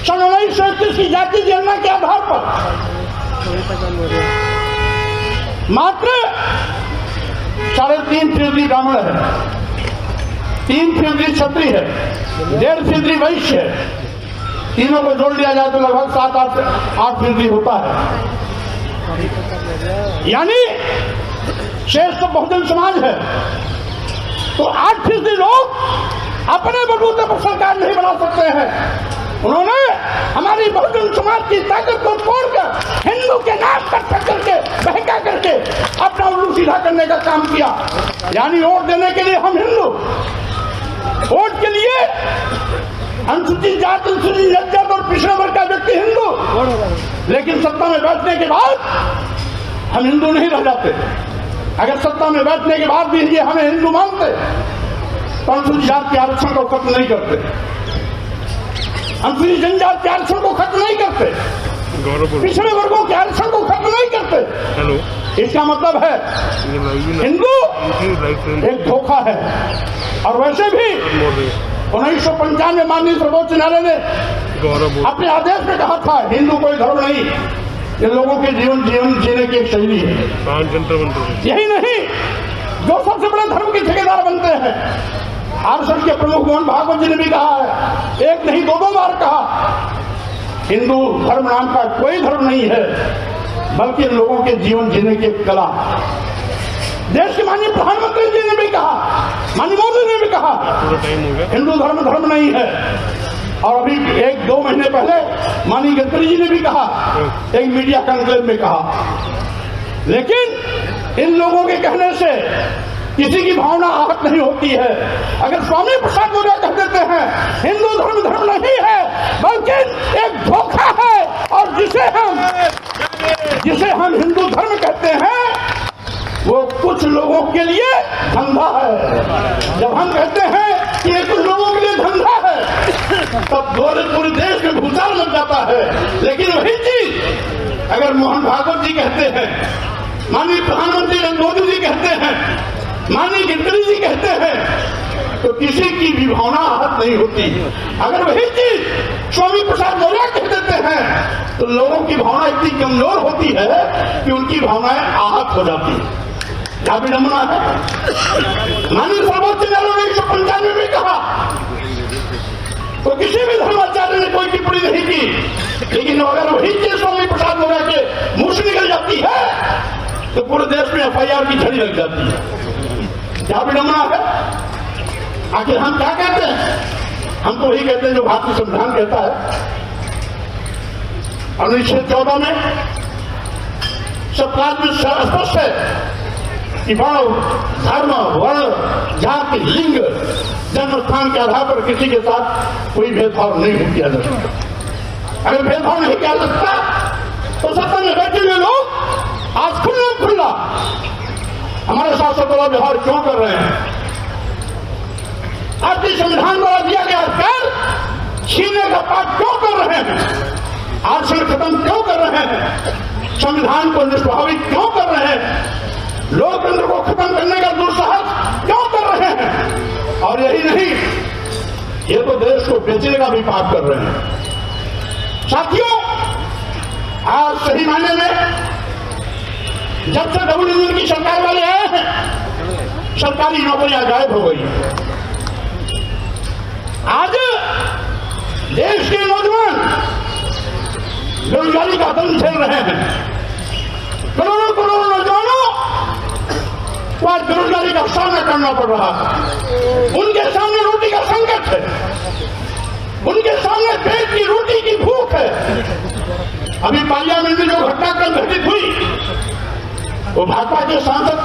सन 1931 की जाति जनगणना के आधार पर मात्र 3.5% ब्राह्मण है, 3% क्षत्रिय है, 1.5% वैश्य है। तीनों को जोड़ लिया जाए तो लगभग 7-8% होता है। यानी शेष तो बहुजन समाज है। तो 8% लोग अपने बलबूते पर सरकार नहीं बना सकते हैं। उन्होंने हमारी बहुजन समाज की ताकत को तोड़कर हिंदू के नाम पर टक्कर के बहका करके अपना उल्लू सीधा करने का काम किया। यानी वोट देने के लिए हम हिंदू, वोट के लिए अनुसूचित जाति, अनुसूचित जनजाति और पिछड़े वर्ग का व्यक्ति हिंदू, लेकिन सत्ता में बैठने के बाद हम हिंदू नहीं रह जाते। अगर सत्ता में बैठने के बाद भी ये हमें हिंदू मानते तो अनुसूचित जाति के आरक्षण को खत्म नहीं करते, अनुसूचित जनजाति के आरक्षण को खत्म नहीं करते, पिछड़े वर्गों के आरक्षण को खत्म नहीं करते। इसका मतलब है हिंदू एक धोखा है। और वैसे भी 1995 माननीय सर्वोच्च न्यायालय ने अपने आदेश में कहा था हिंदू कोई धर्म नहीं, ये लोगों के जीवन जीने की एक शैली है। यही नहीं, जो सबसे बड़े धर्म के ठेकेदार बनते हैं, आरएसएस के प्रमुख मोहन भागवत जी ने भी कहा है, एक नहीं 2 बार कहा, हिंदू धर्म नाम का कोई धर्म नहीं है, बल्कि लोगों के जीवन जीने की एक कला। देश के माननीय प्रधानमंत्री जी ने भी कहा, माननीय मोदी ने भी कहा, हिंदू धर्म नहीं है। और अभी 1-2 महीने पहले माननीय गडकरी जी ने भी कहा, एक मीडिया कॉन्क्लेव में कहा। लेकिन इन लोगों के कहने से किसी की भावना आहत नहीं होती है। अगर स्वामी प्रसाद मौर्य कह देते हैं हिंदू धर्म नहीं है बल्कि एक धोखा है, और जिसे हम हिंदू धर्म कहते हैं वो कुछ लोगों के लिए धंधा है। जब हम कहते हैं कि ये कुछ लोगों के लिए धंधा है तब पूरे देश में भूचाल मच जाता है। लेकिन वही चीज अगर मोहन भागवत जी कहते हैं, माननीय प्रधानमंत्री नरेंद्र मोदी जी कहते हैं, माननीय गडकरी जी कहते हैं, तो किसी की भी भावना आहत नहीं होती। अगर वही चीज स्वामी प्रसाद मौर्य कह देते हैं तो लोगों की भावना इतनी कमजोर होती है कि उनकी भावनाएं आहत हो जाती है। क्या विडंबना है। माननीय सर्वोच्च न्यायालय ने 195 में कहा तो किसी भी धर्माचार्य ने कोई टिप्पणी नहीं की, लेकिन अगर वही चीज स्वामी प्रसाद मौर्य के मुंह से निकल जाती है तो पूरे देश में FIR की झड़ी लग जाती है। क्या विडंबना है। आखिर हम क्या कहते हैं? हम तो वही कहते हैं जो भारतीय संविधान कहता है। अनुच्छेद 14 में सबका स्पष्ट है कि धर्म, वर्ण, जाति, लिंग, जन्म स्थान के आधार पर किसी के साथ कोई भेदभाव नहीं किया जा सकता। अगर भेदभाव नहीं किया जा सकता तो सत्ता में बैठे हुए लोग आज खुला हमारे साथ सत्ता व्यवहार क्यों कर रहे हैं? भारतीय संविधान द्वारा दिया गया अधिकार छीनने का पाप क्यों कर रहे हैं? आरक्षण खत्म क्यों कर रहे हैं? संविधान को निष्प्रभावित क्यों कर रहे हैं? लोकतंत्र को खत्म करने का दुस्साहस क्यों कर रहे हैं? और यही नहीं, ये तो देश को बेचने का भी पाप कर रहे हैं। साथियों, आज सही मायने में जब से डबल इंजन की सरकार वाले आए हैं सरकारी नौकरियां गायब हो गई। आज देश के नौजवान बेरोजगारी का दंड झेल रहे हैं। करोड़ों नौजवानों को आज बेरोजगारी का सामना करना पड़ रहा है। उनके सामने रोटी का संकट है, उनके सामने पेट की रोटी की भूख है। अभी पार्लियामेंट में जो घटनाक्रम घटित हुई वो भाजपा के सांसद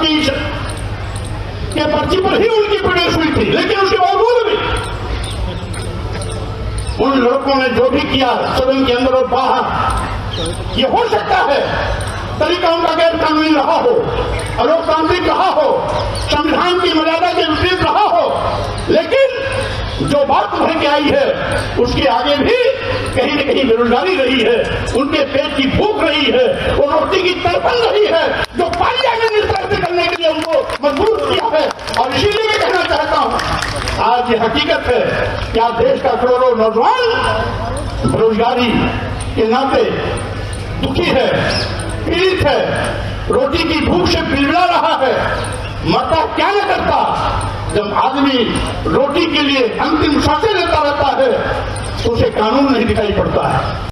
के पर्ची पर ही उनकी प्रवेश हुई थी, लेकिन उसके बावजूद भी उन लड़कों ने जो भी किया सदन के अंदर और बाहर, ये हो सकता है तरीका उनका गैर कानूनी रहा हो, अलोकतांत्रिक रहा हो, संविधान की मर्यादा के विपरीत रहा हो, लेकिन जो बात उभर के आई है उसके आगे भी कहीं न कहीं बेरोजगारी रही है, उनके पेट की भूख रही है, वो रोटी की तड़पन रही है, जो पार्लियामेंट इस तरह से करने के लिए उनको मजबूर किया है। और इसीलिए मैं कहना चाहता हूं, आज ये हकीकत है कि आज देश का करोड़ों नौजवान बेरोजगारी के नाते दुखी है, पीड़ित है, रोटी की भूख से बिलबिला रहा है। मरता क्या न करता, जब आदमी रोटी के लिए अंतिम सांसें लेता रहता है तो उसे कानून नहीं दिखाई पड़ता है।